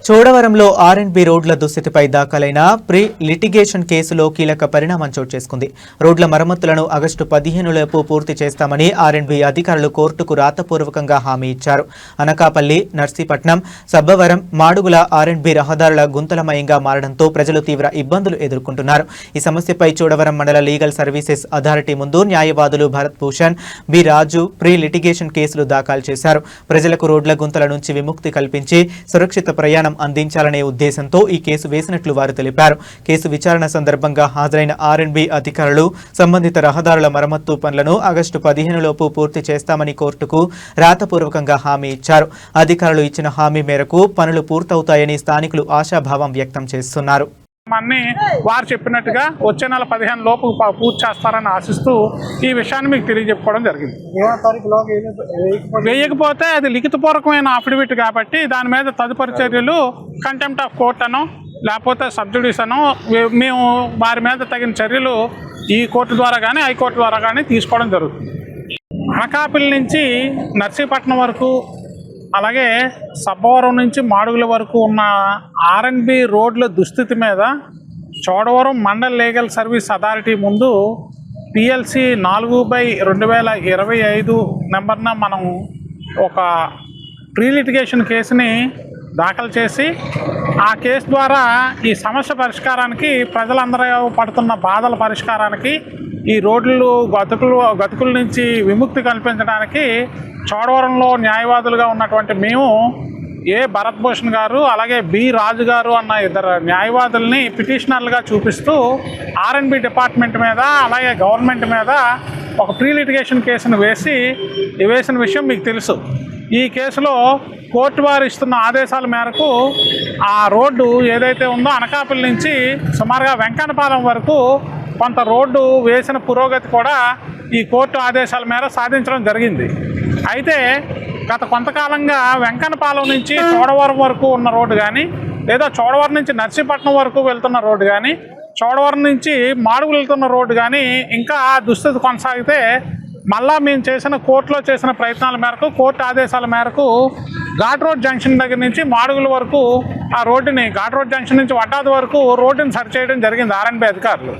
చోడవరంలో ఆర్ఎండ్బి రోడ్ల దుస్థితిపై దాఖలైన ప్రీ లిటిగేషన్ కేసులో కీలక పరిణామం చోటు చేసుకుంది. రోడ్ల మరమ్మతులను ఆగస్టు 15లోపు పూర్తి చేస్తామని ఆర్ఎండ్బి అధికారులు కోర్టుకు రాతపూర్వకంగా హామీ ఇచ్చారు. అనకాపల్లి, నర్సీపట్నం, సబ్బవరం, మాడుగుల ఆర్ఎండ్బి రహదారుల గుంతలమయంగా మారడంతో ప్రజలు తీవ్ర ఇబ్బందులు ఎదుర్కొంటున్నారు. ఈ సమస్యపై చోడవరం మండల లీగల్ సర్వీసెస్ అథారిటీ ముందు న్యాయవాదులు భరత్ భూషణ్, బి రాజు ప్రీ లిటిగేషన్ కేసులు దాఖలు చేశారు. ప్రజలకు రోడ్ల గుంతల నుంచి విముక్తి కల్పించి సురక్షిత ప్రయాణం అందించాలనే ఉద్దేశంతో ఈ కేసు వేసినట్లు వారు తెలిపారు. కేసు విచారణ సందర్భంగా హాజరైన ఆర్ఎండ్బి అధికారులు సంబంధిత రహదారుల మరమ్మత్తు పనులను ఆగస్టు 15లోపు పూర్తి చేస్తామని కోర్టుకు రాతపూర్వకంగా హామీ ఇచ్చారు. అధికారులు ఇచ్చిన హామీ మేరకు పనులు పూర్తవుతాయని స్థానికులు ఆశాభావం వ్యక్తం చేస్తున్నారు. వారు చెప్పినట్టుగా వచ్చే నెల 15 లోపు పూర్తి చేస్తారని ఆశిస్తూ ఈ విషయాన్ని మీకు తెలియజెప్పుకోవడం జరిగింది. వేయకపోతే అది లిఖితపూర్వకమైన అఫిడవిట్ కాబట్టి దాని మీద తదుపరి చర్యలు కంటెంప్ట్ ఆఫ్ కోర్ట్ అనో లేకపోతే సబ్జుడిస్ అనో మేము వారి మీద తగిన చర్యలు ఈ కోర్టు ద్వారా కానీ హైకోర్టు ద్వారా కానీ తీసుకోవడం జరుగుతుంది. అనకాపల్లి నుంచి నర్సీపట్నం వరకు అలాగే సబ్బవరం నుంచి మాడుగుల వరకు ఉన్న ఆర్ఎండ్బి రోడ్ల దుస్థితి మీద Chodavaram mandal legal service authority ముందు PLC 4/2025 నెంబర్న మనం ఒక ప్రీ లిటిగేషన్ కేసుని దాఖలు చేసి ఆ కేసు ద్వారా ఈ సమస్య పరిష్కారానికి ప్రజలందరూ పడుతున్న బాధల పరిష్కారానికి ఈ రోడ్లు గతుకుల నుంచి విముక్తి కల్పించడానికి చోడవరంలో న్యాయవాదులుగా ఉన్నటువంటి మేము భరత్ భూషణ్ గారు అలాగే బి రాజు గారు అన్న ఇద్దరు న్యాయవాదుల్ని పిటిషనర్లుగా చూపిస్తూ ఆర్ఎండ్బి డిపార్ట్మెంట్ మీద అలాగే గవర్నమెంట్ మీద ఒక ప్రీ లిటిగేషన్ కేసును వేసిన విషయం మీకు తెలుసు. ఈ కేసులో కోర్టు వారు ఇస్తున్న ఆదేశాల మేరకు ఆ రోడ్డు ఏదైతే ఉందో అనకాపల్లి నుంచి సుమారుగా వెంకన్నపాలెం వరకు కొంత రోడ్డు వేసిన పురోగతి కూడా ఈ కోర్టు ఆదేశాల మేర సాధించడం జరిగింది. అయితే గత కొంతకాలంగా వెంకన్నపాలెం నుంచి చోడవరం వరకు ఉన్న రోడ్డు కానీ లేదా చోడవరం నుంచి నర్సీపట్నం వరకు వెళ్తున్న రోడ్డు కానీ చోడవరం నుంచి మాడుగులు వెళ్తున్న రోడ్డు కానీ ఇంకా దుస్థితి కొనసాగితే మళ్ళా మేము కోర్టులో చేసిన ప్రయత్నాల మేరకు కోర్టు ఆదేశాల మేరకు ఘాట్ రోడ్ జంక్షన్ దగ్గర నుంచి మాడుగుల వరకు ఆ రోడ్డుని ఘాట్ రోడ్ జంక్షన్ నుంచి వడ్డాది వరకు రోడ్డుని సరి చేయడం జరిగింది ఆర్ఎండ్బి అధికారులు.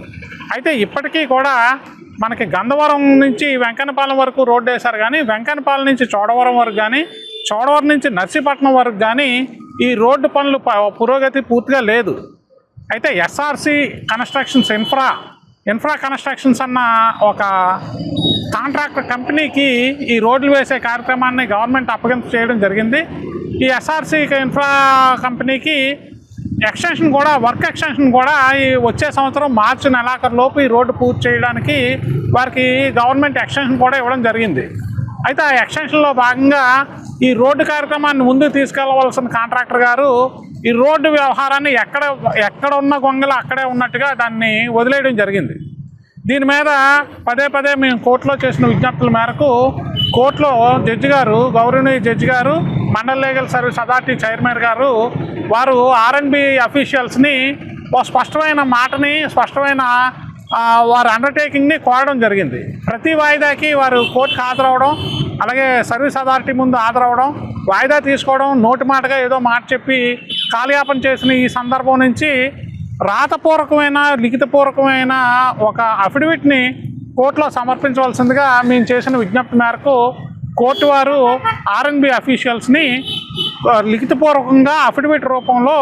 అయితే ఇప్పటికీ కూడా మనకి గంధవరం నుంచి వెంకన్నపాలెం వరకు రోడ్డు వేశారు కానీ వెంకన్నపాలెం నుంచి చోడవరం వరకు కానీ చోడవరం నుంచి నర్సీపట్నం వరకు కానీ ఈ రోడ్డు పనులు పురోగతి పూర్తిగా లేదు. అయితే SRC కన్స్ట్రక్షన్స్ ఇన్ఫ్రా కన్స్ట్రక్షన్స్ అన్న ఒక కాంట్రాక్టర్ కంపెనీకి ఈ రోడ్లు వేసే కార్యక్రమాన్ని గవర్నమెంట్ అప్పగింపు చేయడం జరిగింది. ఈ SRC ఇన్ఫ్రా కంపెనీకి వర్క్ ఎక్స్టెన్షన్ కూడా ఈ వచ్చే సంవత్సరం మార్చి నెలాఖరులోపు ఈ రోడ్డు పూర్తి చేయడానికి వారికి గవర్నమెంట్ ఎక్స్టెన్షన్ కూడా ఇవ్వడం జరిగింది. అయితే ఆ ఎక్స్టెన్షన్లో భాగంగా ఈ రోడ్డు కార్యక్రమాన్ని ముందుకు తీసుకెళ్లవలసిన కాంట్రాక్టర్ గారు ఈ రోడ్డు వ్యవహారాన్ని ఎక్కడ ఉన్న గొంగలు అక్కడే ఉన్నట్టుగా దాన్ని వదిలేయడం జరిగింది. దీని మీద పదే మేము కోర్టులో చేసిన విజ్ఞప్తుల మేరకు కోర్టులో గౌరవనీయ జడ్జి గారు mandal legal service authority chairman గారు వారు ఆర్ఎండ్బి అఫీషియల్స్ని స్పష్టమైన వారి అండర్టేకింగ్ని కోరడం జరిగింది. ప్రతి వాయిదాకి వారు కోర్టుకు హాజరవడం అలాగే సర్వీస్ అథారిటీ ముందు హాజరవడం వాయిదా తీసుకోవడం నోటి మాటగా ఏదో మాట చెప్పి కాలయాపన చేసిన ఈ సందర్భం నుంచి రాతపూర్వకమైన లిఖితపూర్వకమైన ఒక అఫిడవిట్ని కోర్టులో సమర్పించవలసిందిగా మేము చేసిన విజ్ఞప్తి మేరకు కోర్టు వారు ఆర్ఎండ్బి అఫీషియల్స్ని లిఖితపూర్వకంగా అఫిడవిట్ రూపంలో